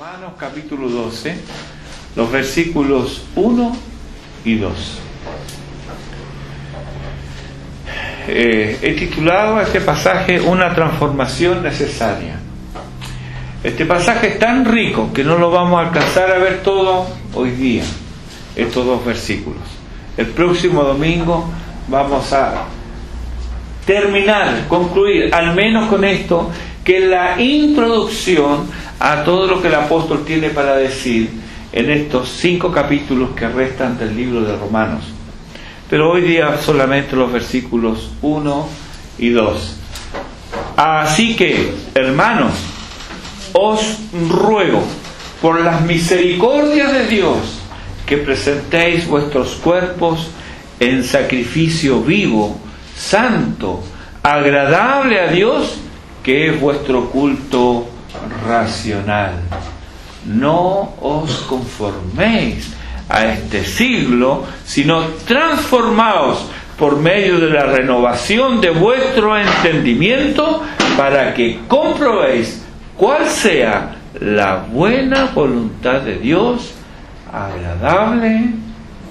Romanos capítulo 12, los versículos 1 y 2. He titulado a este pasaje Una transformación necesaria. Este pasaje es tan rico que no lo vamos a alcanzar a ver todo hoy día, estos dos versículos. El próximo domingo vamos a concluir, al menos con esto, que es la introducción a todo lo que el apóstol tiene para decir en estos 5 capítulos que restan del libro de Romanos. Pero hoy día solamente los versículos 1 y 2. Así que, hermanos, os ruego por las misericordias de Dios que presentéis vuestros cuerpos en sacrificio vivo, santo, agradable a Dios, que es vuestro culto racional. No os conforméis a este siglo, sino transformaos por medio de la renovación de vuestro entendimiento, para que comprobéis cuál sea la buena voluntad de Dios, agradable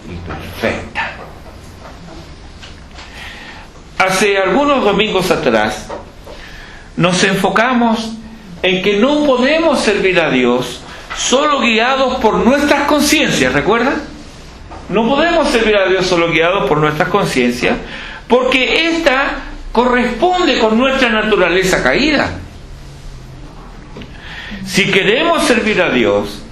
y perfecta. Hace algunos domingos atrás nos enfocamos en que no podemos servir a Dios solo guiados por nuestras conciencias, ¿recuerdan? No podemos servir a Dios solo guiados por nuestras conciencias, porque esta corresponde con nuestra naturaleza caída. Si queremos servir a Dios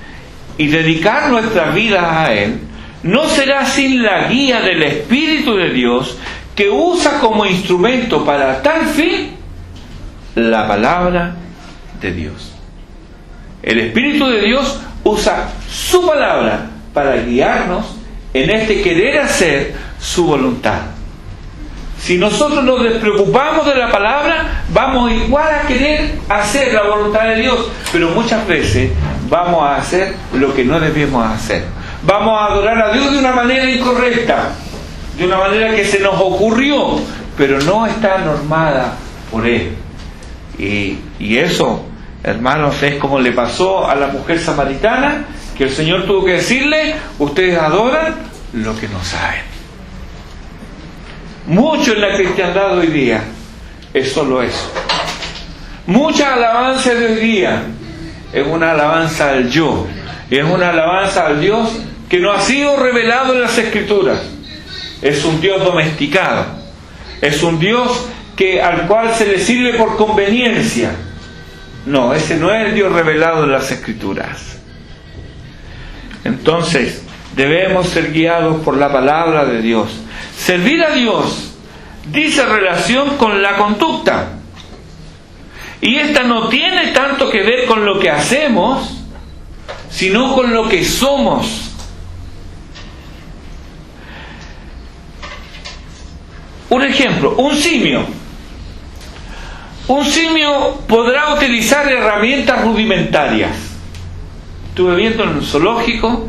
y dedicar nuestras vidas a Él, no será sin la guía del Espíritu de Dios, que usa como instrumento para tal fin la palabra de Dios. El Espíritu de Dios usa su palabra para guiarnos en este querer hacer su voluntad. Si nosotros nos despreocupamos de la palabra, vamos igual a querer hacer la voluntad de Dios, pero muchas veces vamos a hacer lo que no debemos hacer. Vamos a adorar a Dios de una manera incorrecta, de una manera que se nos ocurrió, pero no está normada por Él. Y eso, hermanos, es como le pasó a la mujer samaritana, que el Señor tuvo que decirle: ustedes adoran lo que no saben. Mucho en la cristiandad de hoy día es solo eso. Mucha alabanza de hoy día es una alabanza al yo, es una alabanza al Dios que no ha sido revelado en las Escrituras. Es un Dios domesticado, es un Dios al cual se le sirve por conveniencia. No, ese no es el Dios revelado en las Escrituras. Entonces, debemos ser guiados por la palabra de Dios. Servir a Dios dice relación con la conducta. Y esta no tiene tanto que ver con lo que hacemos, sino con lo que somos. Un ejemplo, un simio. Un simio podrá utilizar herramientas rudimentarias. Estuve viendo en un zoológico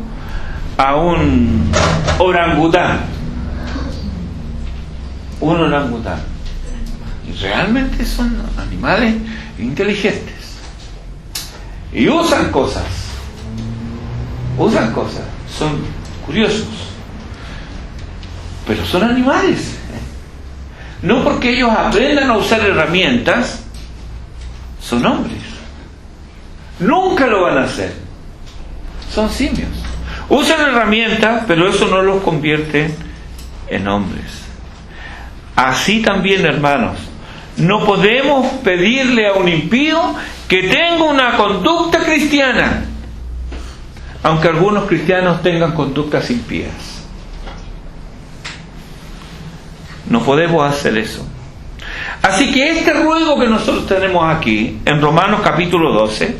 a un orangután. Un orangután. Y realmente son animales inteligentes. Y usan cosas. Son curiosos. Pero son animales. No porque ellos aprendan a usar herramientas, son hombres. Nunca lo van a hacer. Son simios. Usan herramientas, pero eso no los convierte en hombres. Así también, hermanos, no podemos pedirle a un impío que tenga una conducta cristiana, aunque algunos cristianos tengan conductas impías. No podemos hacer eso. Así que este ruego que nosotros tenemos aquí, en Romanos capítulo 12,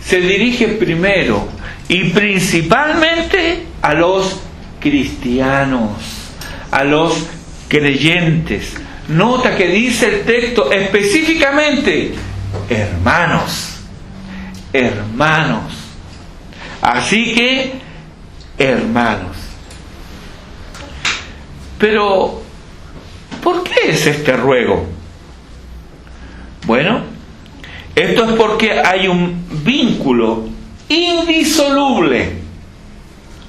se dirige primero y principalmente a los cristianos, a los creyentes. Nota que dice el texto específicamente: hermanos. Así que, hermanos. Pero, ¿por qué es este ruego? Bueno, esto es porque hay un vínculo indisoluble.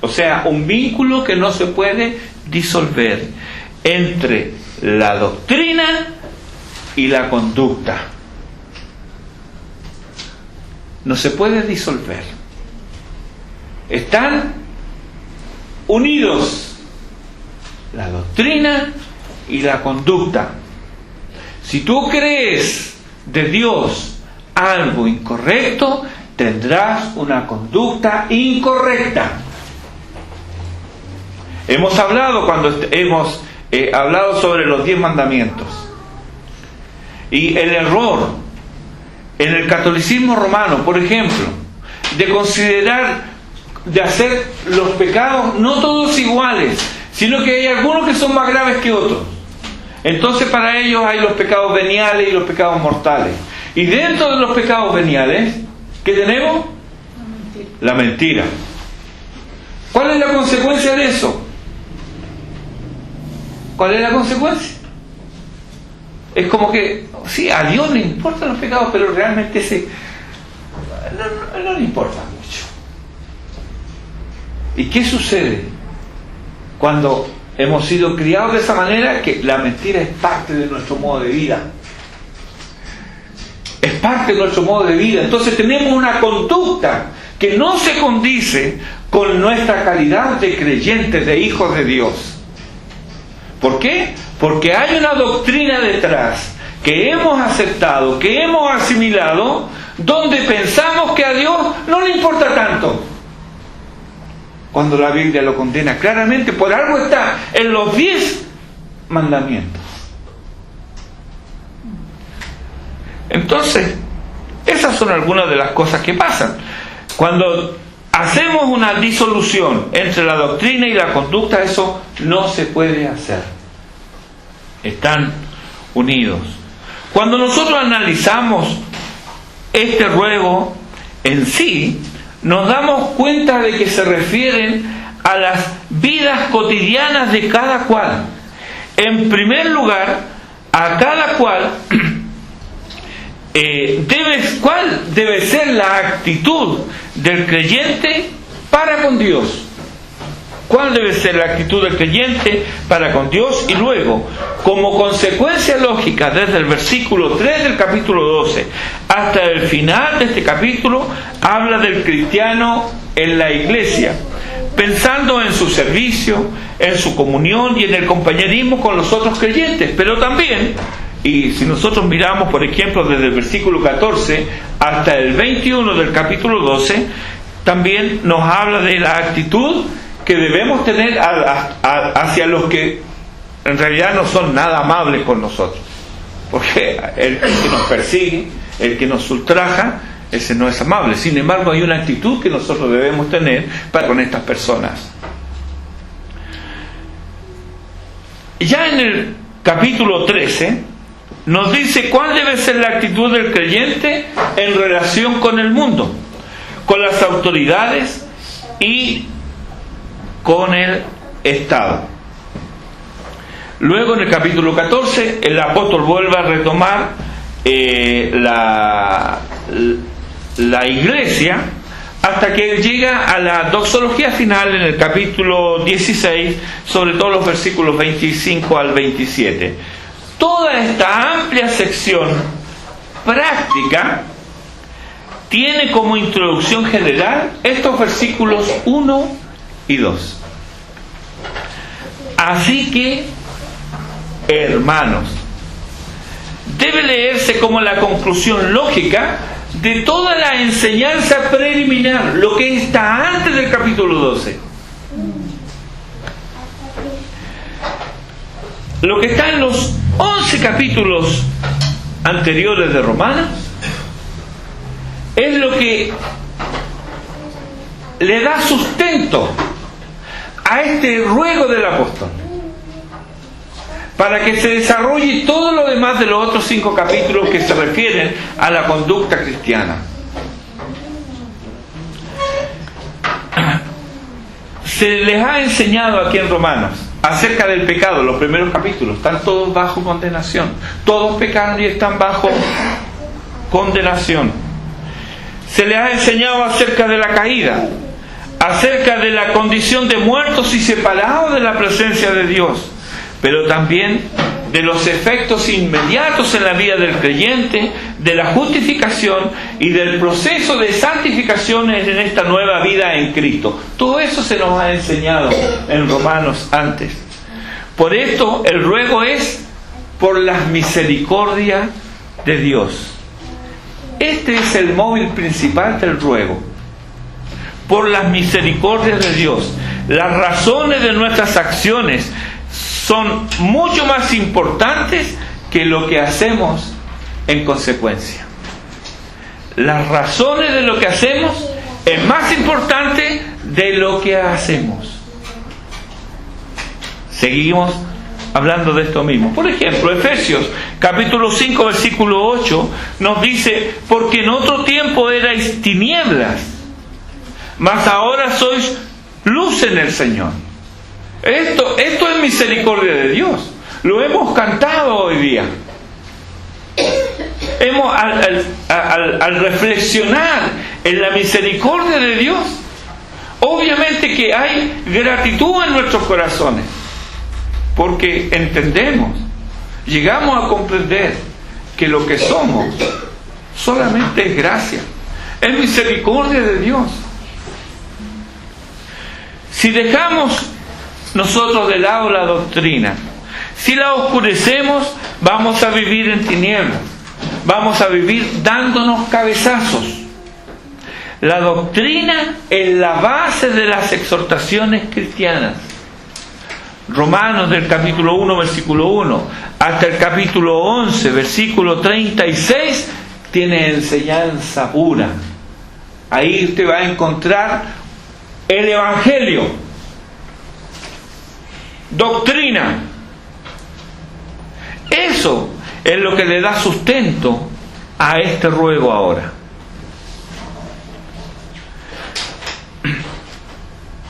O sea, un vínculo que no se puede disolver entre la doctrina y la conducta. No se puede disolver. Están unidos la doctrina y la conducta. Si tú crees de Dios algo incorrecto, tendrás una conducta incorrecta. Hemos hablado cuando hemos hablado sobre los 10 mandamientos. Y el error en el catolicismo romano, por ejemplo, de considerar, de hacer los pecados no todos iguales, sino que hay algunos que son más graves que otros. Entonces para ellos hay los pecados veniales y los pecados mortales. Y dentro de los pecados veniales, ¿qué tenemos? La mentira. ¿Cuál es la consecuencia de eso? ¿Cuál es la consecuencia? Es como que, sí, a Dios le importan los pecados, pero realmente no le importa mucho. ¿Y qué sucede cuando hemos sido criados de esa manera? Que la mentira es parte de nuestro modo de vida. Es parte de nuestro modo de vida. Entonces tenemos una conducta que no se condice con nuestra calidad de creyentes, de hijos de Dios. ¿Por qué? Porque hay una doctrina detrás que hemos aceptado, que hemos asimilado, donde pensamos que a Dios no le importa tanto. Cuando la Biblia lo condena claramente, por algo está en los 10 mandamientos. Entonces, esas son algunas de las cosas que pasan. Cuando hacemos una disolución entre la doctrina y la conducta, eso no se puede hacer. Están unidos. Cuando nosotros analizamos este ruego en sí, nos damos cuenta de que se refieren a las vidas cotidianas de cada cual. En primer lugar, a cada cual ¿cuál debe ser la actitud del creyente para con Dios? ¿Cuál debe ser la actitud del creyente para con Dios? Y luego, como consecuencia lógica, desde el versículo 3 del capítulo 12 hasta el final de este capítulo, habla del cristiano en la iglesia, pensando en su servicio, en su comunión y en el compañerismo con los otros creyentes. Pero también, y si nosotros miramos, por ejemplo, desde el versículo 14 hasta el 21 del capítulo 12, también nos habla de la actitud que debemos tener hacia los que en realidad no son nada amables con nosotros. Porque el que nos persigue, el que nos ultraja, ese no es amable. Sin embargo, hay una actitud que nosotros debemos tener para con estas personas. Ya en el capítulo 13 nos dice cuál debe ser la actitud del creyente en relación con el mundo, con las autoridades y con el Estado. Luego en el capítulo 14 el apóstol vuelve a retomar la iglesia hasta que llega a la doxología final en el capítulo 16, sobre todo los versículos 25 al 27. Toda esta amplia sección práctica tiene como introducción general estos versículos 1 y 2. Así que, hermanos, debe leerse como la conclusión lógica de toda la enseñanza preliminar, lo que está antes del capítulo 12. Lo que está en los 11 capítulos anteriores de Romanos es lo que le da sustento a este ruego del apóstol, para que se desarrolle todo lo demás de los otros 5 capítulos que se refieren a la conducta cristiana. Se les ha enseñado aquí en Romanos acerca del pecado. Los primeros capítulos están todos bajo condenación. Todos pecaron y están bajo condenación. se les ha enseñado acerca de la caída, acerca de la condición de muertos y separados de la presencia de Dios, pero también de los efectos inmediatos en la vida del creyente, de la justificación y del proceso de santificación en esta nueva vida en Cristo. Todo eso se nos ha enseñado en Romanos antes. Por esto el ruego es por las misericordias de Dios. Este es el móvil principal del ruego. Por las misericordias de Dios. Las razones de nuestras acciones son mucho más importantes que lo que hacemos en consecuencia. Las razones de lo que hacemos es más importante de lo que hacemos. Seguimos hablando de esto mismo. Por ejemplo, Efesios capítulo 5 versículo 8 nos dice: porque en otro tiempo erais tinieblas, mas ahora sois luz en el Señor. Esto es misericordia de Dios. Lo hemos cantado hoy día. Al reflexionar en la misericordia de Dios, obviamente que hay gratitud en nuestros corazones, porque entendemos, llegamos a comprender que lo que somos solamente es gracia, es misericordia de Dios. Si dejamos nosotros de lado la doctrina, si la oscurecemos, vamos a vivir en tinieblas, vamos a vivir dándonos cabezazos. La doctrina es la base de las exhortaciones cristianas. Romanos del capítulo 1 versículo 1 hasta el capítulo 11 versículo 36 tiene enseñanza pura. Ahí usted va a encontrar el Evangelio, doctrina. Eso es lo que le da sustento a este ruego ahora.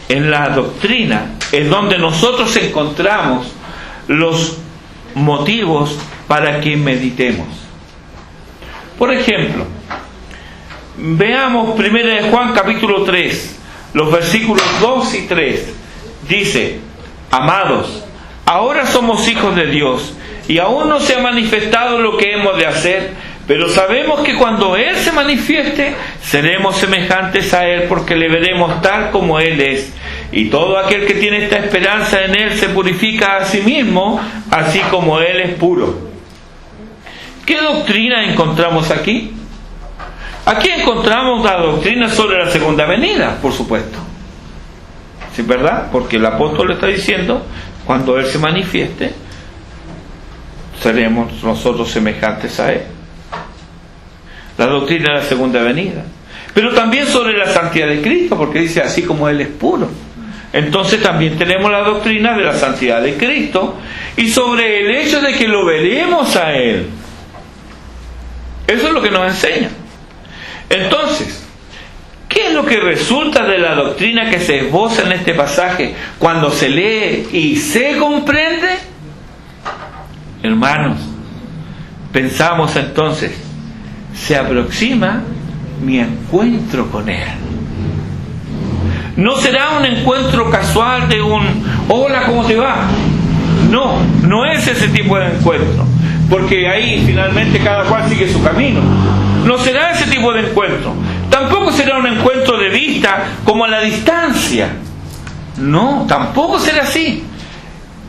En la doctrina es donde nosotros encontramos los motivos para que meditemos. Por ejemplo, veamos 1 de Juan capítulo 3, los versículos 2 y 3. Dice: amados, ahora somos hijos de Dios, y aún no se ha manifestado lo que hemos de hacer, pero sabemos que cuando Él se manifieste, seremos semejantes a Él, porque le veremos tal como Él es. Y todo aquel que tiene esta esperanza en Él se purifica a sí mismo, así como Él es puro. ¿Qué doctrina encontramos aquí? Aquí encontramos la doctrina sobre la segunda venida, por supuesto. ¿Sí, verdad? Porque el apóstol le está diciendo: cuando Él se manifieste, seremos nosotros semejantes a Él. La doctrina de la segunda venida. Pero también sobre la santidad de Cristo, porque dice: así como Él es puro. Entonces también tenemos la doctrina de la santidad de Cristo y sobre el hecho de que lo veremos a Él. Eso es lo que nos enseña. Entonces, ¿qué es lo que resulta de la doctrina que se esboza en este pasaje cuando se lee y se comprende? Hermanos, pensamos entonces: se aproxima mi encuentro con Él. No será un encuentro casual de un hola, ¿cómo te va? No, no es ese tipo de encuentro, porque ahí finalmente cada cual sigue su camino. No será ese tipo de encuentro. Tampoco será un encuentro de vista como a la distancia. No, tampoco será así.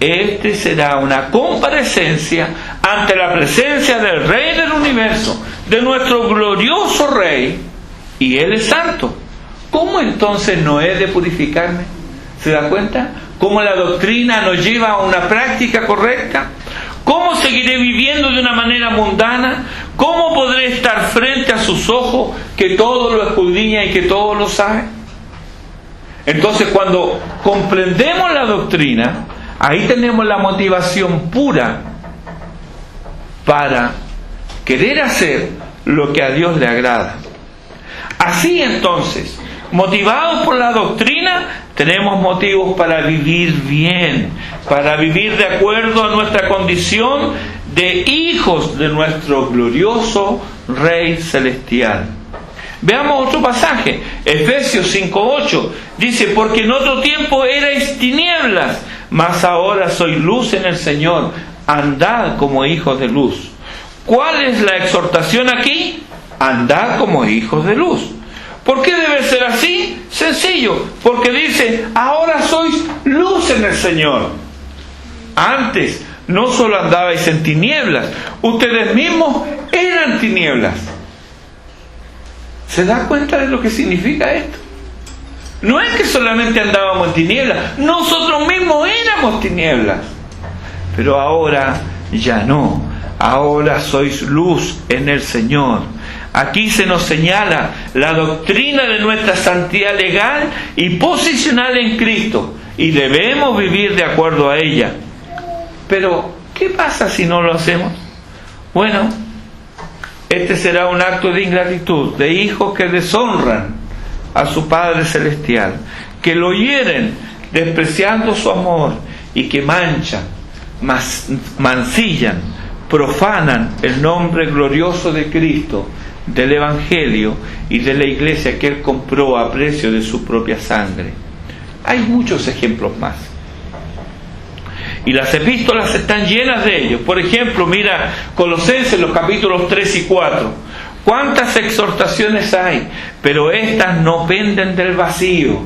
Este será una comparecencia ante la presencia del Rey del Universo, de nuestro glorioso Rey, y Él es santo. ¿Cómo entonces no he de purificarme? ¿Se da cuenta? ¿Cómo la doctrina nos lleva a una práctica correcta? ¿Cómo seguiré viviendo de una manera mundana? ¿Cómo podré estar frente a sus ojos, que todo lo escudriña y que todo lo sabe? Entonces, cuando comprendemos la doctrina, ahí tenemos la motivación pura para querer hacer lo que a Dios le agrada. Así entonces, motivados por la doctrina, tenemos motivos para vivir bien, para vivir de acuerdo a nuestra condición de hijos de nuestro glorioso Rey Celestial. Veamos otro pasaje, Efesios 5:8, dice: porque en otro tiempo erais tinieblas, mas ahora sois luz en el Señor, andad como hijos de luz. ¿Cuál es la exhortación aquí? Andad como hijos de luz. ¿Por qué debe ser así? Sencillo, porque dice: ahora sois luz en el Señor. Antes no solo andabais en tinieblas, ustedes mismos eran tinieblas. ¿Se da cuenta de lo que significa esto? No es que solamente andábamos en tinieblas, nosotros mismos éramos tinieblas. Pero ahora ya no, ahora sois luz en el Señor. Aquí se nos señala la doctrina de nuestra santidad legal y posicional en Cristo, y debemos vivir de acuerdo a ella. Pero, ¿qué pasa si no lo hacemos? Bueno, este será un acto de ingratitud, de hijos que deshonran a su Padre Celestial, que lo hieren despreciando su amor y que manchan, mancillan, profanan el nombre glorioso de Cristo, del Evangelio y de la iglesia que Él compró a precio de su propia sangre. Hay muchos ejemplos más. Y las epístolas están llenas de ellos. Por ejemplo, mira Colosenses, los capítulos 3 y 4. ¿Cuántas exhortaciones hay? Pero estas no penden del vacío.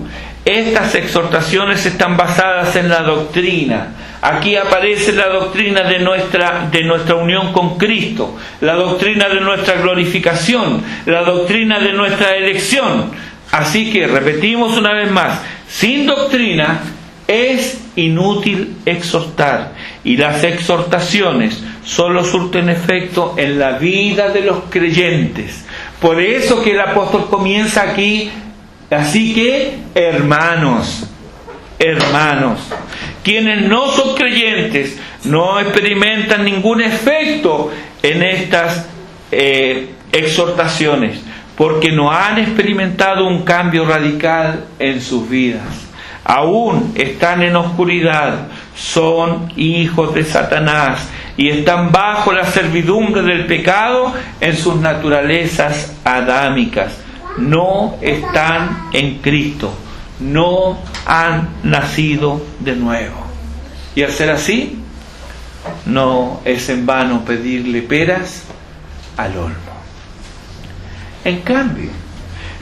Estas exhortaciones están basadas en la doctrina. Aquí aparece la doctrina de nuestra unión con Cristo, la doctrina de nuestra glorificación, la doctrina de nuestra elección. Así que repetimos una vez más, sin doctrina es inútil exhortar, y las exhortaciones solo surten efecto en la vida de los creyentes. Por eso que el apóstol comienza aquí, así que hermanos, quienes no son creyentes no experimentan ningún efecto en estas exhortaciones, porque no han experimentado un cambio radical en sus vidas. Aún están en oscuridad, son hijos de Satanás y están bajo la servidumbre del pecado en sus naturalezas adámicas. No están en Cristo, no han nacido de nuevo. Y al ser así, no es en vano pedirle peras al olmo. En cambio,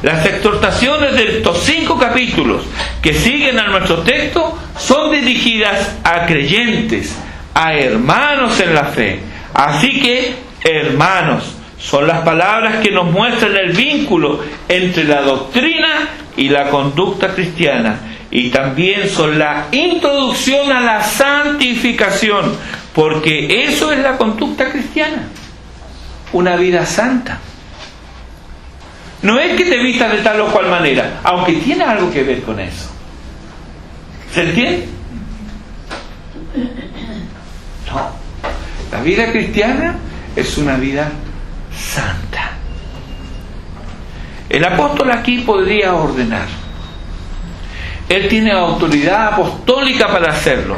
las exhortaciones de estos 5 capítulos que siguen a nuestro texto son dirigidas a creyentes, a hermanos en la fe. Así que, hermanos, son las palabras que nos muestran el vínculo entre la doctrina y la conducta cristiana, y también son la introducción a la santificación, porque eso es la conducta cristiana, una vida santa. No es que te vistas de tal o cual manera, aunque tiene algo que ver con eso. ¿Se entiende? No. La vida cristiana es una vida santa. El apóstol aquí podría ordenar. Él tiene autoridad apostólica para hacerlo,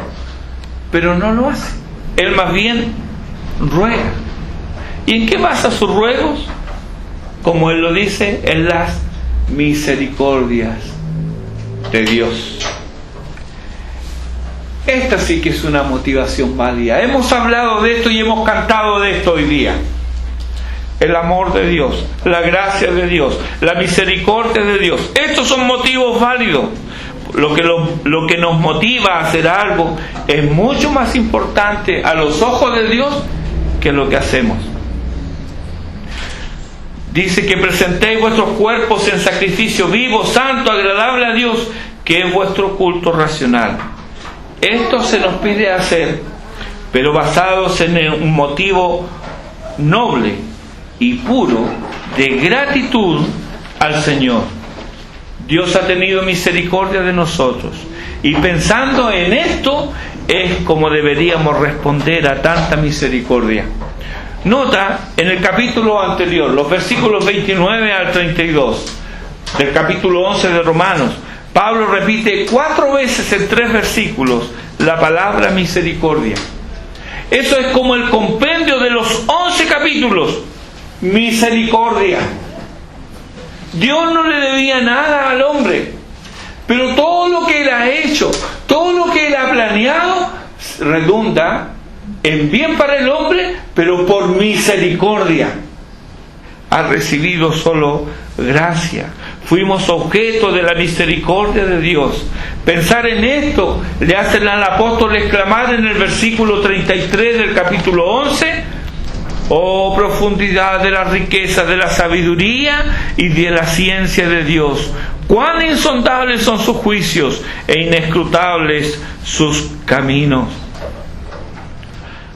pero no lo hace. Él más bien ruega. ¿Y en qué basa sus ruegos? Como él lo dice, en las misericordias de Dios. Esta sí que es una motivación válida. Hemos hablado de esto y hemos cantado de esto hoy día. El amor de Dios, la gracia de Dios, la misericordia de Dios. Estos son motivos válidos. Lo que nos motiva a hacer algo es mucho más importante a los ojos de Dios que lo que hacemos. Dice que presentéis vuestros cuerpos en sacrificio vivo, santo, agradable a Dios, que es vuestro culto racional. Esto se nos pide hacer, pero basados en un motivo noble y puro de gratitud al Señor. Dios ha tenido misericordia de nosotros, y pensando en esto es como deberíamos responder a tanta misericordia. Nota en el capítulo anterior, los versículos 29 al 32 del capítulo 11 de Romanos, Pablo repite 4 veces en 3 versículos la palabra misericordia. Eso es como el compendio de los 11 capítulos. Misericordia. Dios no le debía nada al hombre, pero todo lo que Él ha hecho, todo lo que Él ha planeado, redunda en bien para el hombre, pero por misericordia. Ha recibido solo gracia. Fuimos objeto de la misericordia de Dios. Pensar en esto le hacen al apóstol exclamar en el versículo 33 del capítulo 11: oh profundidad de la riqueza, de la sabiduría y de la ciencia de Dios. Cuán insondables son sus juicios e inescrutables sus caminos.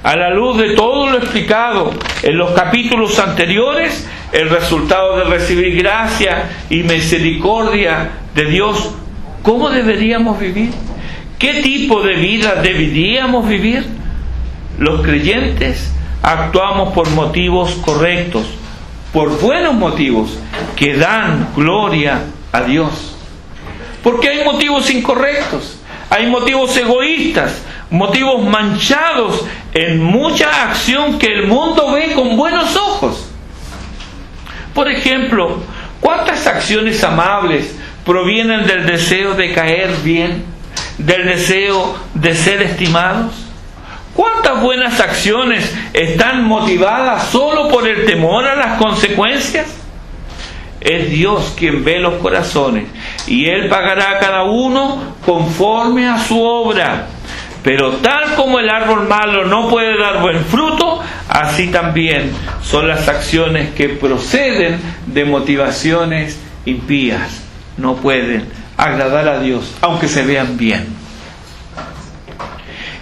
A la luz de todo lo explicado en los capítulos anteriores, el resultado de recibir gracia y misericordia de Dios, ¿cómo deberíamos vivir? ¿Qué tipo de vida deberíamos vivir? Los creyentes actuamos por motivos correctos, por buenos motivos que dan gloria a Dios. Porque hay motivos incorrectos, hay motivos egoístas, motivos manchados en mucha acción que el mundo ve con buenos ojos. Por ejemplo, ¿cuántas acciones amables provienen del deseo de caer bien, del deseo de ser estimados? ¿Cuántas buenas acciones están motivadas solo por el temor a las consecuencias? Es Dios quien ve los corazones y Él pagará a cada uno conforme a su obra. Pero tal como el árbol malo no puede dar buen fruto, así también son las acciones que proceden de motivaciones impías. No pueden agradar a Dios, aunque se vean bien.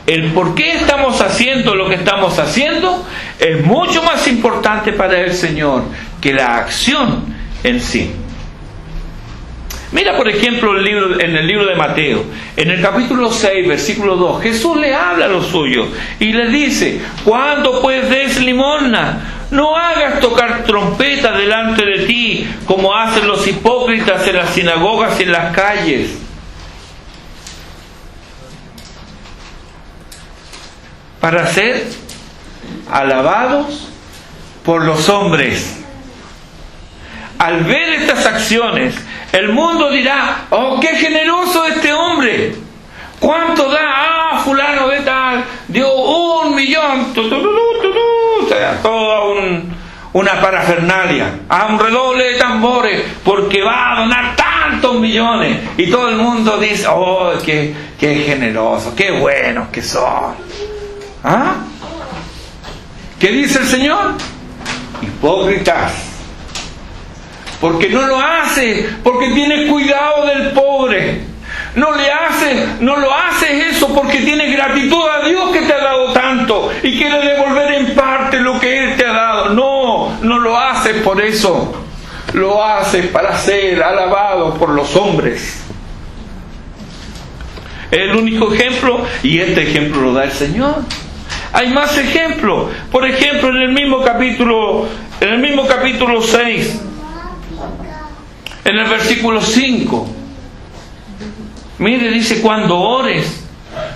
El por qué estamos haciendo lo que estamos haciendo es mucho más importante para el Señor que la acción en sí. Mira, por ejemplo, en el libro de Mateo, en el capítulo 6, versículo 2, Jesús le habla a los suyos y le dice: cuando pues des limosna, no hagas tocar trompeta delante de ti, como hacen los hipócritas en las sinagogas y en las calles, para ser alabados por los hombres. Al ver estas acciones, el mundo dirá: oh, qué generoso este hombre, ¿cuánto da? Ah, fulano de tal dio 1 millón, o sea, toda una parafernalia, a un redoble de tambores, porque va a donar tantos millones, y todo el mundo dice: oh, qué generoso, qué buenos que son. ¿Ah? ¿Qué dice el Señor? Hipócritas. Porque no lo hace, porque tiene cuidado del pobre. No lo haces eso porque tienes gratitud a Dios que te ha dado tanto y quiere devolver en parte lo que Él te ha dado. No lo haces por eso. Lo haces para ser alabado por los hombres. Es el único ejemplo, y este ejemplo lo da el Señor. Hay más ejemplos. Por ejemplo, en el mismo capítulo 6, en el versículo 5, mire, dice: cuando ores,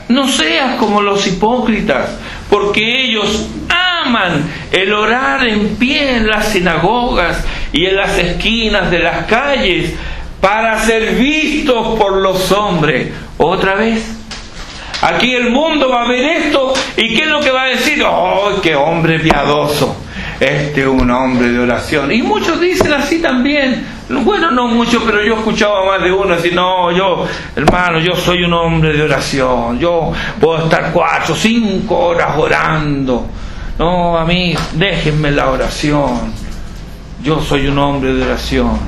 no seas como los hipócritas, porque ellos aman el orar en pie en las sinagogas y en las esquinas de las calles para ser vistos por los hombres. Otra vez, aquí el mundo va a ver esto, y ¿qué es lo que va a decir? ¡Oh, qué hombre piadoso! Este es un hombre de oración. Y muchos dicen así también. Bueno, no muchos, pero yo escuchaba más de uno así: no, hermano, yo soy un hombre de oración. Yo puedo estar 4 o 5 horas orando. No, a mí, déjenme la oración. Yo soy un hombre de oración.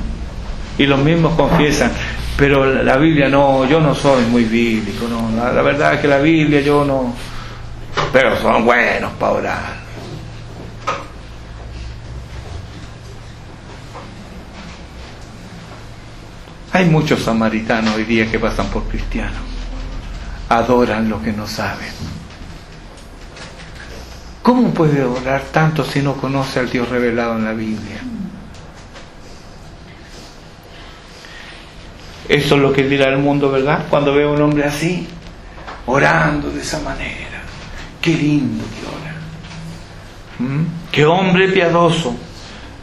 Y los mismos confiesan: pero la Biblia no, yo no soy muy bíblico. No, la verdad es que la Biblia yo no. Pero son buenos para orar. Hay muchos samaritanos hoy día que pasan por cristianos. Adoran lo que no saben. ¿Cómo puede orar tanto si no conoce al Dios revelado en la Biblia? Eso es lo que dirá el mundo, ¿verdad? Cuando ve a un hombre así, orando de esa manera. Qué lindo que ora. Qué hombre piadoso.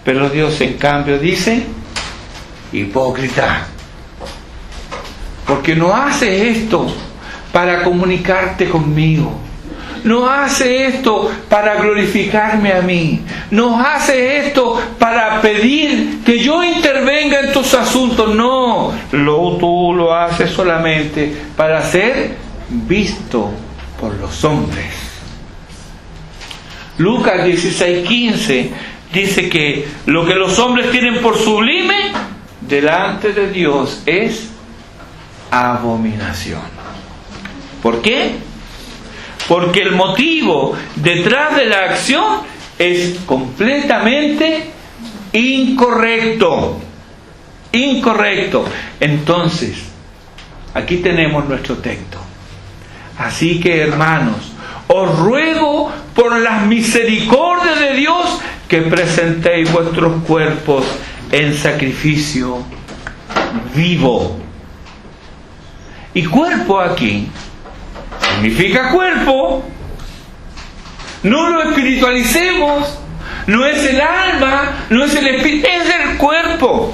Pero Dios, en cambio, dice: hipócrita, porque no haces esto para comunicarte conmigo, no haces esto para glorificarme a mí, no haces esto para pedir que yo intervenga en tus asuntos, no, tú lo haces solamente para ser visto por los hombres. Lucas 16:15 dice que lo que los hombres tienen por sublime delante de Dios es abominación. ¿Por qué? Porque el motivo detrás de la acción es completamente incorrecto. Incorrecto. Entonces, aquí tenemos nuestro texto. Así que, hermanos, os ruego por las misericordias de Dios que presentéis vuestros cuerpos en sacrificio vivo. Y cuerpo aquí significa cuerpo. No lo espiritualicemos. No es el alma, no es el espíritu, es el cuerpo.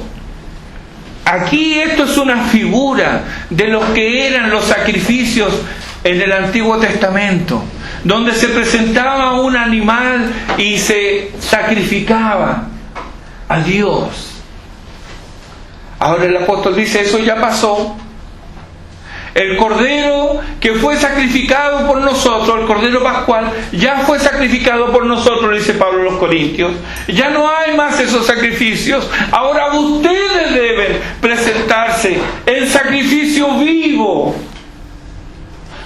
Aquí esto es una figura de lo que eran los sacrificios en el Antiguo Testamento, donde se presentaba un animal y se sacrificaba a Dios. Ahora el apóstol dice, eso ya pasó. El cordero que fue sacrificado por nosotros, el cordero pascual, ya fue sacrificado por nosotros, dice Pablo a los Corintios. Ya no hay más esos sacrificios. Ahora ustedes deben presentarse en sacrificio vivo.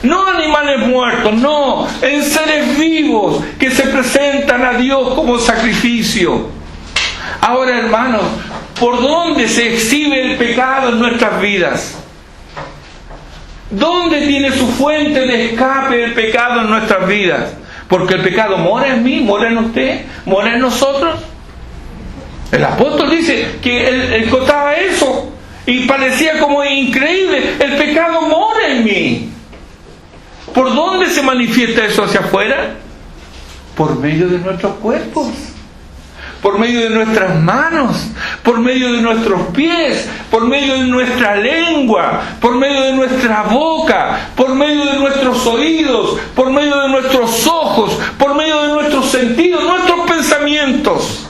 No animales muertos, no, en seres vivos que se presentan a Dios como sacrificio. Ahora, hermanos, ¿por dónde se exhibe el pecado en nuestras vidas? ¿Dónde tiene su fuente de escape el pecado en nuestras vidas? Porque el pecado mora en mí, mora en usted, mora en nosotros. El apóstol dice que él contaba eso y parecía como increíble. El pecado mora en mí. ¿Por dónde se manifiesta eso hacia afuera? Por medio de nuestros cuerpos, por medio de nuestras manos, por medio de nuestros pies, por medio de nuestra lengua, por medio de nuestra boca, por medio de nuestros oídos, por medio de nuestros ojos, por medio de nuestros sentidos, nuestros pensamientos.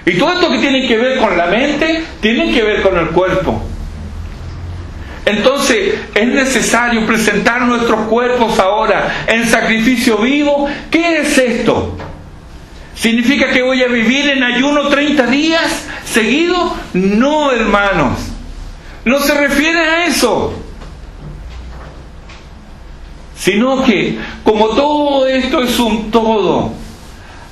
Y todo esto que tiene que ver con la mente, tiene que ver con el cuerpo. Entonces es necesario presentar nuestros cuerpos ahora en sacrificio vivo. ¿Qué es esto? ¿Significa que voy a vivir en ayuno 30 días seguidos? No, hermanos. No se refiere a eso. Sino que, como todo esto es un todo,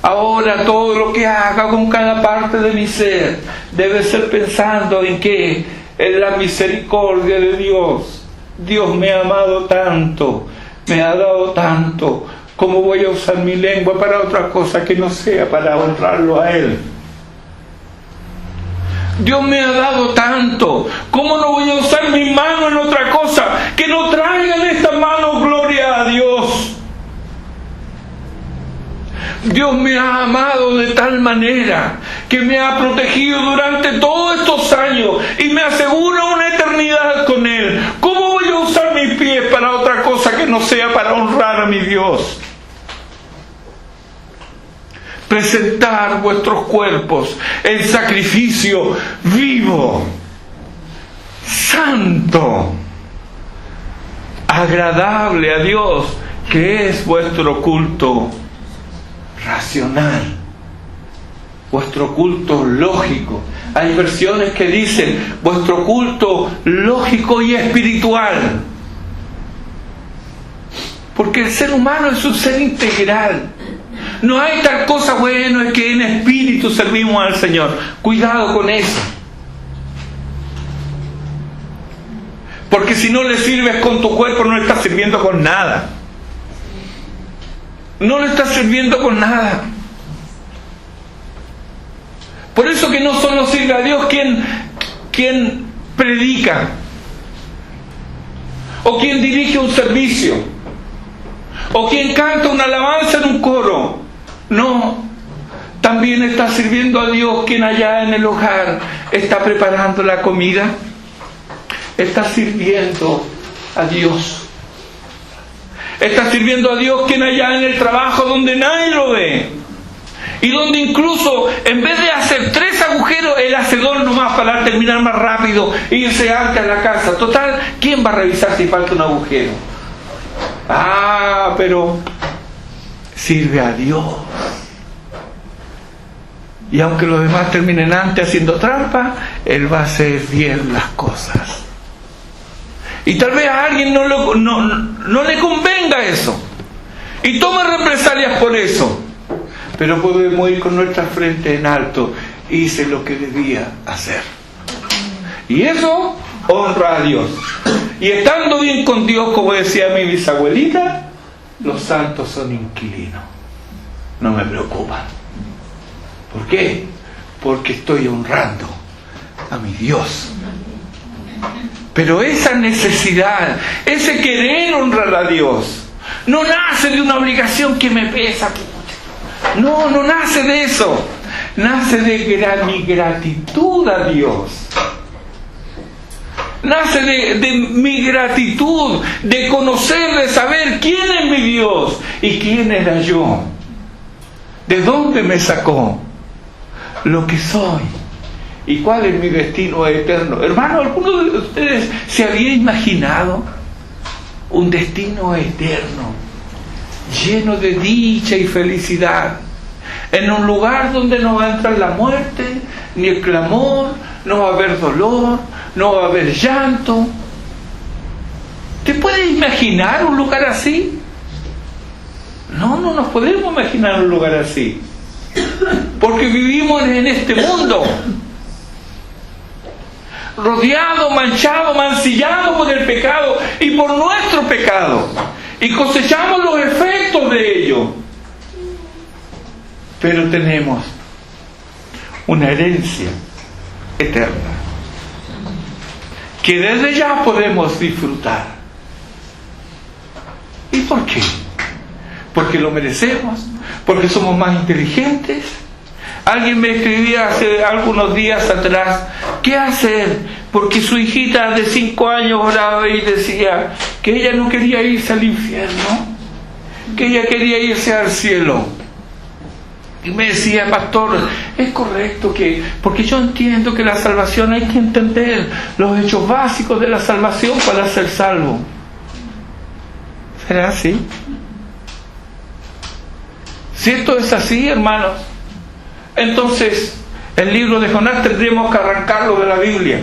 ahora todo lo que haga con cada parte de mi ser debe ser pensando en que en la misericordia de Dios. Dios me ha amado tanto, me ha dado tanto. ¿Cómo voy a usar mi lengua para otra cosa que no sea para honrarlo a Él? Dios me ha dado tanto. ¿Cómo no voy a usar mi mano en otra cosa que no traiga en esta mano gloria a Dios? Dios me ha amado de tal manera que me ha protegido durante todos estos años y me asegura una eternidad con Él. ¿Cómo voy a usar mis pies para otra cosa que no sea para honrar a mi Dios? Presentar vuestros cuerpos en sacrificio vivo, santo, agradable a Dios, que es vuestro culto racional, vuestro culto lógico. Hay versiones que dicen vuestro culto lógico y espiritual, porque el ser humano es un ser integral. No hay tal cosa, bueno, es que en espíritu servimos al Señor. Cuidado con eso, porque si no le sirves con tu cuerpo, no le estás sirviendo con nada. No le estás sirviendo con nada. Por eso que no solo sirve a Dios quien predica, o quien dirige un servicio, o quien canta una alabanza en un coro. No, También está sirviendo a Dios quien allá en el hogar está preparando la comida. Está sirviendo a Dios. Está sirviendo a Dios quien allá en el trabajo donde nadie lo ve. Y donde incluso en vez de hacer 3 agujeros, él hace 2 nomás para terminar más rápido e irse antes a la casa. Total, ¿quién va a revisar si falta un agujero? Pero sirve a Dios. Y aunque los demás terminen antes haciendo trampa, él va a hacer bien las cosas. Y tal vez a alguien no le convenga eso y tome represalias por eso, pero podemos ir con nuestra frente en alto. Hice lo que debía hacer, y eso honra a Dios. Y estando bien con Dios, como decía mi bisabuelita, los santos son inquilinos, no me preocupan. ¿Por qué? Porque estoy honrando a mi Dios. Pero esa necesidad, ese querer honrar a Dios, no nace de una obligación que me pesa. No nace de eso. Nace de mi gratitud a Dios. Nace de mi gratitud, de conocer, de saber quién es mi Dios y quién era yo. ¿De dónde me sacó? Lo que soy. ¿Y cuál es mi destino eterno? Hermano, ¿alguno de ustedes se había imaginado un destino eterno, lleno de dicha y felicidad, en un lugar donde no va a entrar la muerte, ni el clamor, no va a haber dolor, no va a haber llanto? ¿Te puedes imaginar un lugar así? No nos podemos imaginar un lugar así, porque vivimos en este mundo rodeado, manchado, mancillado por el pecado y por nuestro pecado, y cosechamos los efectos de ello. Pero tenemos una herencia eterna que desde ya podemos disfrutar. ¿Y por qué? Porque lo merecemos, porque somos más inteligentes. Alguien me escribía hace algunos días atrás, ¿qué hacer? Porque su hijita de 5 años oraba y decía que ella no quería irse al infierno, que ella quería irse al cielo. Y me decía, pastor, es correcto porque yo entiendo que la salvación hay que entender los hechos básicos de la salvación para ser salvo. ¿Será así? Si esto es así, hermanos, entonces el libro de Jonás tendríamos que arrancarlo de la Biblia,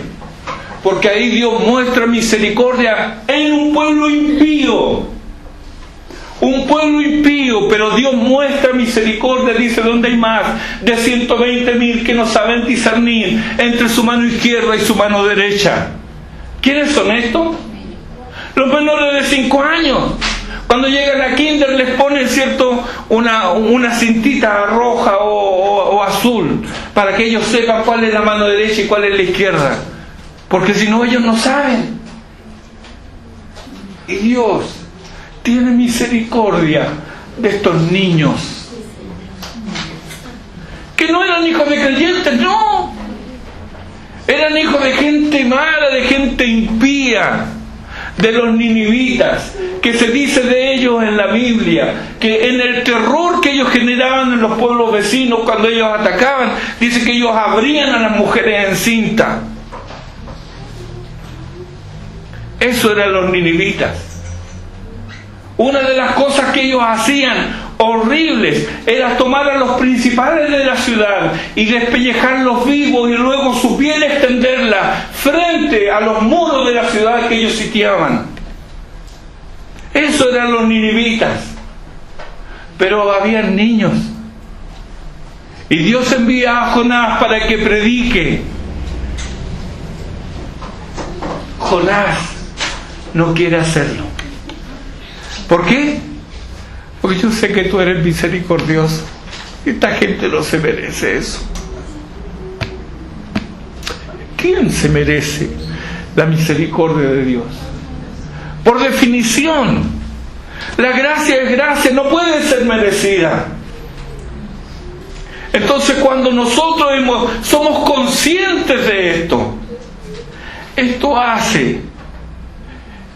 porque ahí Dios muestra misericordia en un pueblo impío. Un pueblo impío, pero Dios muestra misericordia, dice, donde hay más de 120,000 que no saben discernir entre su mano izquierda y su mano derecha. ¿Quiénes son estos? Los menores de 5 años. Cuando llegan a kinder les ponen, ¿cierto?, una cintita roja o azul para que ellos sepan cuál es la mano derecha y cuál es la izquierda, porque si no ellos no saben. Y Dios tiene misericordia de estos niños que no eran hijos de creyentes, no, eran hijos de gente mala, de gente impía, de los ninivitas, que se dice de ellos en la Biblia que en el terror que ellos generaban en los pueblos vecinos cuando ellos atacaban, dice que ellos abrían a las mujeres encintas. Eso eran los ninivitas. Una de las cosas que ellos hacían horribles era tomar a los principales de la ciudad y despellejarlos vivos y luego su piel extenderla frente a los muros de la ciudad que ellos sitiaban. Eso eran los ninivitas. Pero habían niños. Y Dios envía a Jonás para que predique. Jonás no quiere hacerlo. ¿Por qué? Porque yo sé que tú eres misericordioso. Esta gente no se merece eso. ¿Quién se merece la misericordia de Dios? Por definición, la gracia es gracia, no puede ser merecida. Entonces, cuando nosotros somos conscientes de esto hace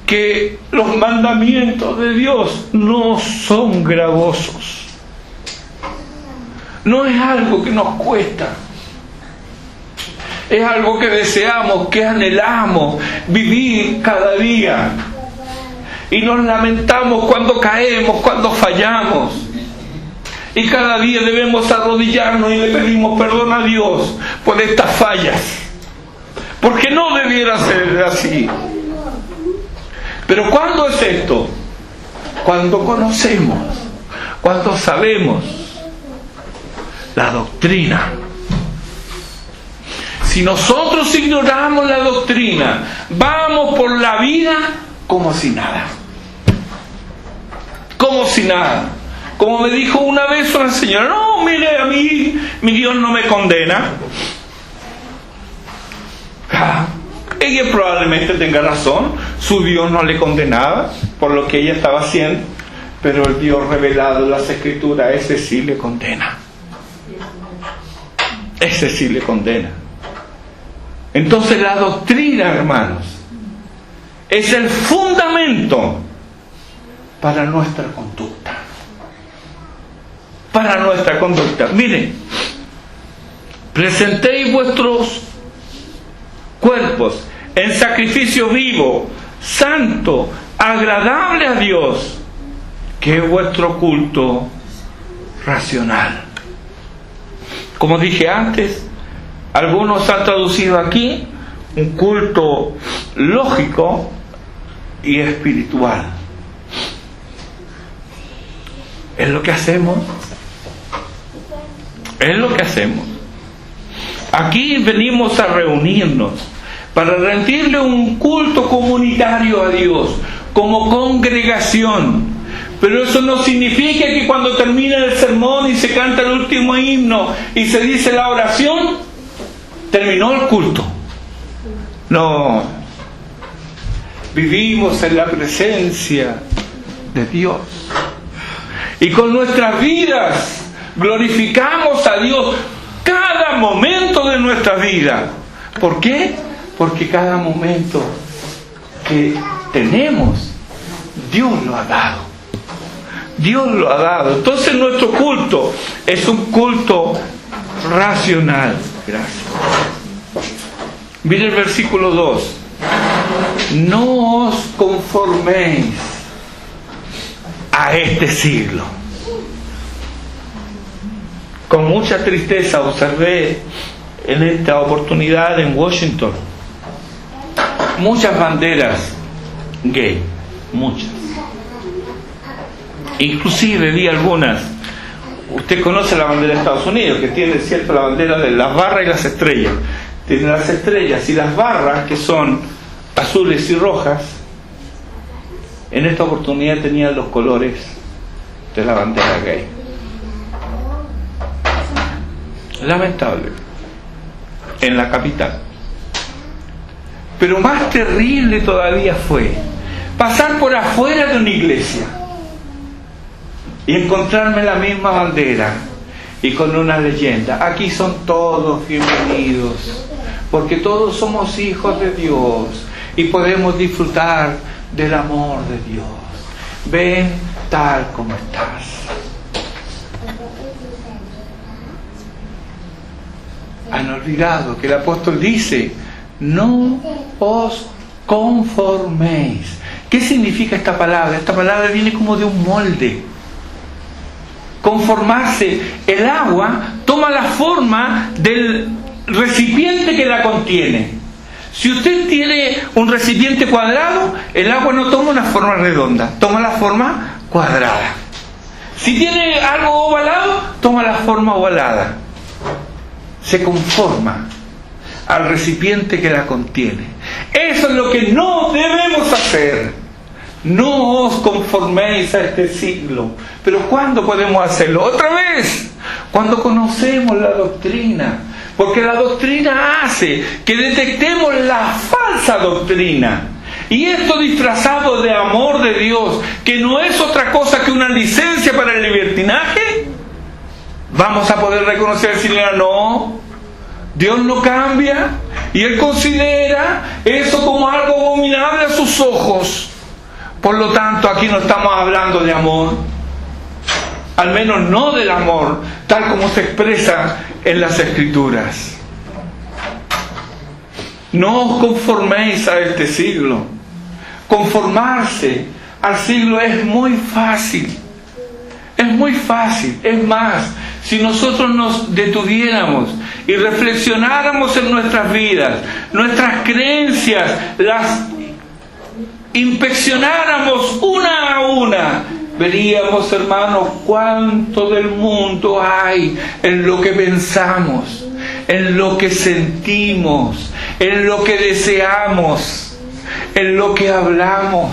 que los mandamientos de Dios no son gravosos. No es algo que nos cuesta. Es algo que deseamos, que anhelamos vivir cada día. Y nos lamentamos cuando caemos, cuando fallamos. Y cada día debemos arrodillarnos y le pedimos perdón a Dios por estas fallas. Porque no debiera ser así. Pero ¿cuándo es esto? Cuando conocemos, cuando sabemos la doctrina. Si nosotros ignoramos la doctrina, vamos por la vida como si nada. Como si nada. Como me dijo una vez una señora, no, mire, a mí mi Dios no me condena. Ella probablemente tenga razón, su Dios no le condenaba por lo que ella estaba haciendo, pero el Dios revelado en las Escrituras, ese sí le condena. Ese sí le condena. Entonces la doctrina, hermanos, es el fundamento para nuestra conducta. Para nuestra conducta. Miren, presentéis vuestros cuerpos en sacrificio vivo, santo, agradable a Dios, que es vuestro culto racional. Como dije antes, algunos han traducido aquí un culto lógico y espiritual. Es lo que hacemos. Es lo que hacemos. Aquí venimos a reunirnos para rendirle un culto comunitario a Dios, como congregación. Pero eso no significa que cuando termina el sermón y se canta el último himno y se dice la oración, terminó el culto. No. Vivimos en la presencia de Dios. Y con nuestras vidas glorificamos a Dios cada momento de nuestra vida. ¿Por qué? Porque cada momento que tenemos, Dios lo ha dado. Dios lo ha dado. Entonces nuestro culto es un culto racional. Gracias. Mire el versículo 2. No os conforméis a este siglo. Con mucha tristeza observé en esta oportunidad en Washington muchas banderas gay, muchas. Inclusive vi algunas. Usted conoce la bandera de Estados Unidos, que tiene, cierto, la bandera de las barras y las estrellas. Tiene las estrellas y las barras, que son azules y rojas. En esta oportunidad tenían los colores de la bandera gay. Lamentable. En la capital. Pero más terrible todavía fue pasar por afuera de una iglesia y encontrarme la misma bandera y con una leyenda: aquí son todos bienvenidos, porque todos somos hijos de Dios y podemos disfrutar del amor de Dios. Ven tal como estás. Han olvidado que el apóstol dice: no os conforméis. ¿Qué significa esta palabra? Esta palabra viene como de un molde. Conformarse. El agua toma la forma del recipiente que la contiene. Si usted tiene un recipiente cuadrado, el agua no toma una forma redonda, toma la forma cuadrada. Si tiene algo ovalado, toma la forma ovalada. Se conforma al recipiente que la contiene. Eso es lo que no debemos hacer. No os conforméis a este siglo. Pero ¿cuándo podemos hacerlo? Otra vez, cuando conocemos la doctrina. Porque la doctrina hace que detectemos la falsa doctrina. Y esto disfrazado de amor de Dios, que no es otra cosa que una licencia para el libertinaje, vamos a poder reconocer si no. Dios no cambia y Él considera eso como algo abominable a sus ojos. Por lo tanto, aquí no estamos hablando de amor, al menos no del amor tal como se expresa en las Escrituras. No os conforméis a este siglo. Conformarse al siglo es muy fácil. Es muy fácil. Es más, si nosotros nos detuviéramos y reflexionáramos en nuestras vidas, nuestras creencias, las inspeccionáramos una a una, veríamos, hermanos, cuánto del mundo hay en lo que pensamos, en lo que sentimos, en lo que deseamos, en lo que hablamos.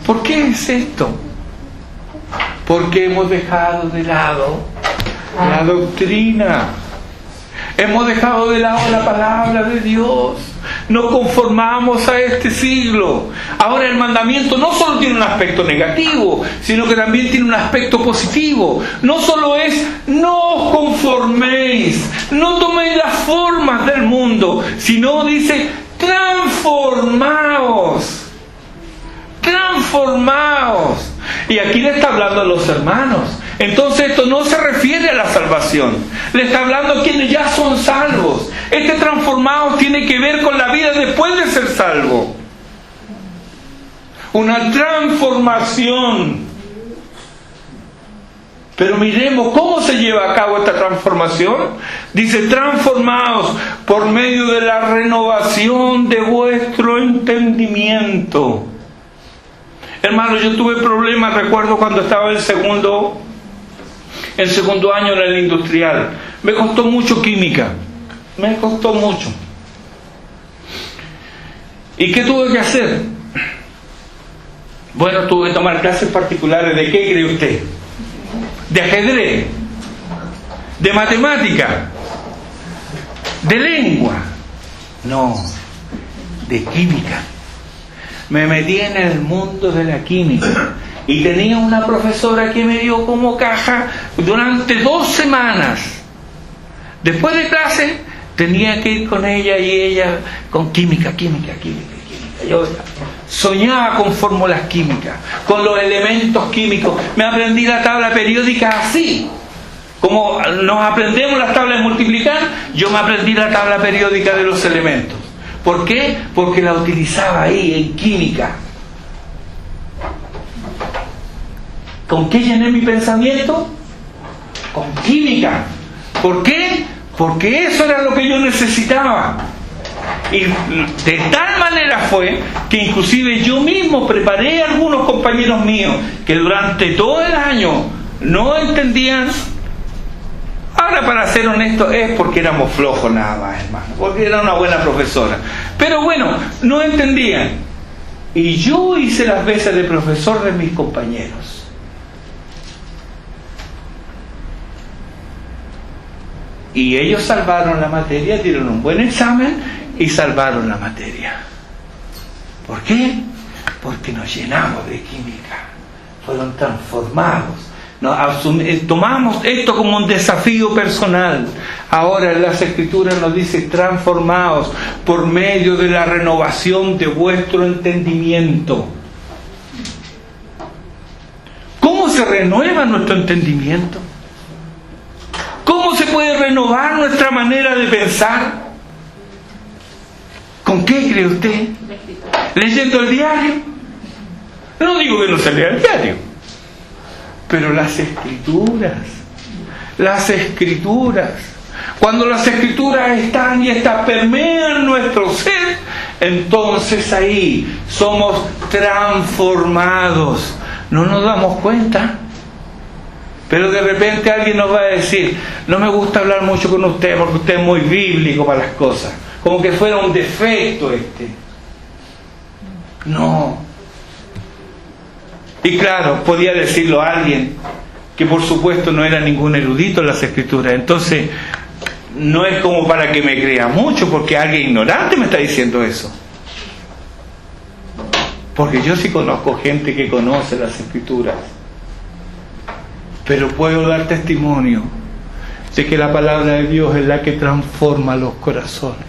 ¿Por qué es esto? Porque hemos dejado de lado la doctrina. Hemos dejado de lado la palabra de Dios. Nos conformamos a este siglo. Ahora el mandamiento no solo tiene un aspecto negativo, sino que también tiene un aspecto positivo. No solo es no os conforméis, no toméis las formas del mundo, sino dice transformaos. Transformaos. Y aquí le está hablando a los hermanos. Entonces esto no se refiere a la salvación. Le está hablando a quienes ya son salvos. Este transformados tiene que ver con la vida después de ser salvo. Una transformación. Pero miremos cómo se lleva a cabo esta transformación. Dice, transformados por medio de la renovación de vuestro entendimiento. Hermano, yo tuve problemas, recuerdo cuando estaba en segundo año en el industrial. Me costó mucho química. Me costó mucho. ¿Y qué tuve que hacer? Bueno, tuve que tomar clases particulares. ¿De qué cree usted? De ajedrez, de matemática, de lengua. No, de química. Me metí en el mundo de la química y tenía una profesora que me dio como caja durante 2 semanas. Después de clase tenía que ir con ella y ella con química. Yo soñaba con fórmulas químicas, con los elementos químicos. Me aprendí la tabla periódica así. Como nos aprendemos las tablas de multiplicar, yo me aprendí la tabla periódica de los elementos. ¿Por qué? Porque la utilizaba ahí en química. ¿Con qué llené mi pensamiento? Con química. ¿Por qué? Porque eso era lo que yo necesitaba. Y de tal manera fue que inclusive yo mismo preparé a algunos compañeros míos que durante todo el año no entendían. Ahora, para ser honesto, es porque éramos flojos nada más, hermano, porque era una buena profesora. Pero bueno, no entendían. Y yo hice las veces de profesor de mis compañeros. Y ellos salvaron la materia, dieron un buen examen y salvaron la materia. ¿Por qué? Porque nos llenamos de química. Fueron transformados. Tomamos esto como un desafío personal. Ahora en las Escrituras nos dice transformados por medio de la renovación de vuestro entendimiento. ¿Cómo se renueva nuestro entendimiento? ¿Cómo se puede renovar nuestra manera de pensar? ¿Con qué cree usted? ¿Leyendo el diario? No digo que no se lea el diario, pero las Escrituras, cuando las Escrituras están y permean nuestro ser, entonces ahí somos transformados. No nos damos cuenta, pero de repente alguien nos va a decir: no me gusta hablar mucho con usted porque usted es muy bíblico para las cosas, como que fuera un defecto este. No. Y claro, podía decirlo a alguien que por supuesto no era ningún erudito en las Escrituras. Entonces, no es como para que me crea mucho, porque alguien ignorante me está diciendo eso. Porque yo sí conozco gente que conoce las Escrituras, pero puedo dar testimonio de que la palabra de Dios es la que transforma los corazones.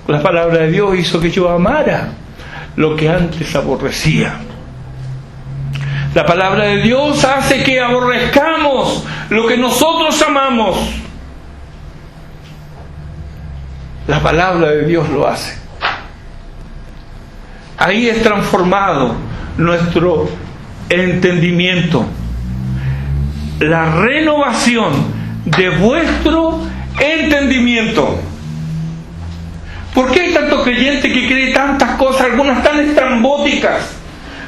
La palabra de Dios hizo que yo amara lo que antes aborrecía. La palabra de Dios hace que aborrezcamos lo que nosotros amamos. La palabra de Dios lo hace. Ahí es transformado nuestro entendimiento. La renovación de vuestro entendimiento. ¿Por qué hay tanto creyente que cree tantas cosas, algunas tan estrambóticas?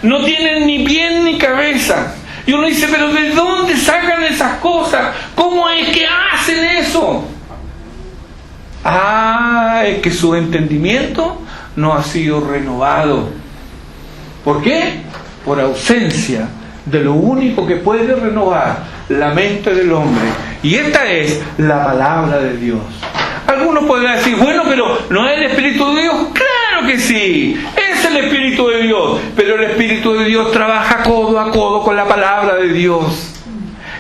No tienen ni pie ni cabeza. Y uno dice, pero ¿de dónde sacan esas cosas? ¿Cómo es que hacen eso? Es que su entendimiento no ha sido renovado. ¿Por qué? Por ausencia de lo único que puede renovar la mente del hombre. Y esta es la palabra de Dios. Algunos podrán decir, bueno, pero ¿no es el Espíritu de Dios? ¡Claro que sí! Es el Espíritu de Dios. Pero el Espíritu de Dios trabaja codo a codo con la palabra de Dios.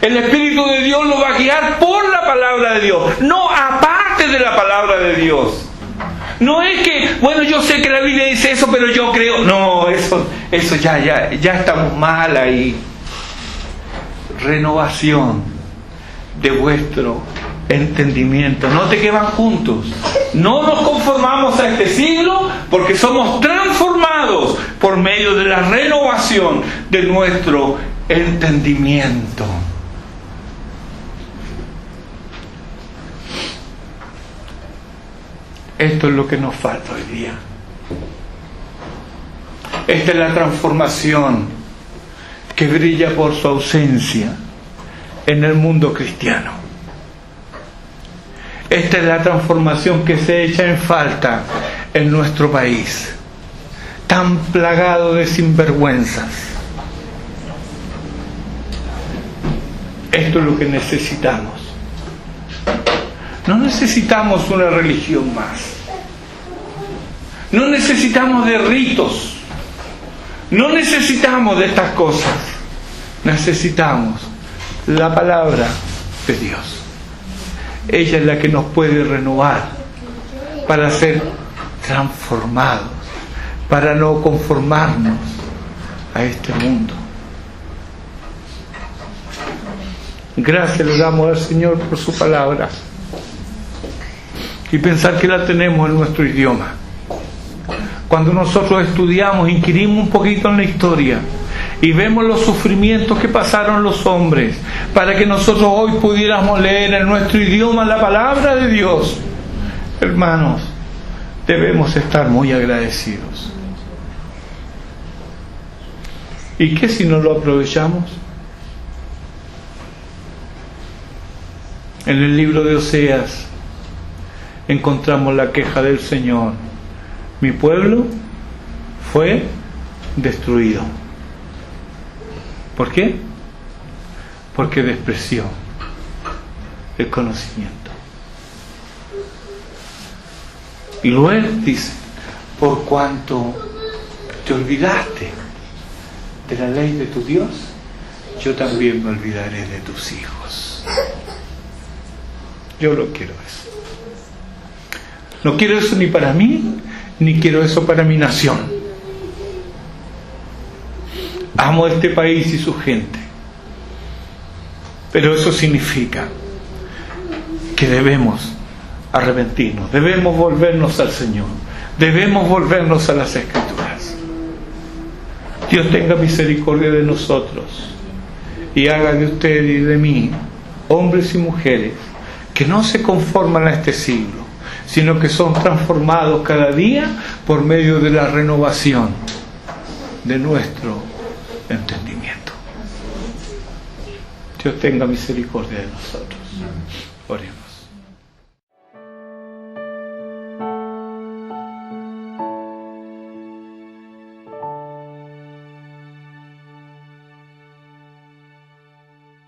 El Espíritu de Dios lo va a guiar por la palabra de Dios, no aparte de la palabra de Dios. No es que, bueno, yo sé que la Biblia dice eso, pero yo creo. No, eso ya estamos mal ahí. Renovación de vuestro entendimiento. Note que van juntos. No nos conformamos a este siglo, porque somos transformados por medio de la renovación de nuestro entendimiento. Esto es lo que nos falta hoy día. Esta es la transformación que brilla por su ausencia en el mundo cristiano. Esta es la transformación que se echa en falta en nuestro país, tan plagado de sinvergüenzas. Esto es lo que necesitamos. No necesitamos una religión más. No necesitamos de ritos. No necesitamos de estas cosas. Necesitamos la palabra de Dios. Ella es la que nos puede renovar para ser transformados, para no conformarnos a este mundo. Gracias le damos al Señor por su palabra. Y pensar que la tenemos en nuestro idioma. Cuando nosotros estudiamos, inquirimos un poquito en la historia y vemos los sufrimientos que pasaron los hombres para que nosotros hoy pudiéramos leer en nuestro idioma la palabra de Dios, hermanos, debemos estar muy agradecidos. ¿Y qué si no lo aprovechamos? En el libro de Oseas encontramos la queja del Señor. Mi pueblo fue destruido. ¿Por qué? Porque despreció el conocimiento. Y luego dice, por cuanto te olvidaste de la ley de tu Dios, yo también me olvidaré de tus hijos. Yo lo quiero eso. No quiero eso ni para mí, ni quiero eso para mi nación. Amo este país y su gente, pero eso significa que debemos arrepentirnos, debemos volvernos al Señor, debemos volvernos a las Escrituras. Dios tenga misericordia de nosotros y haga de usted y de mí hombres y mujeres que no se conforman a este siglo, sino que son transformados cada día por medio de la renovación de nuestro entendimiento. Dios tenga misericordia de nosotros. Oremos.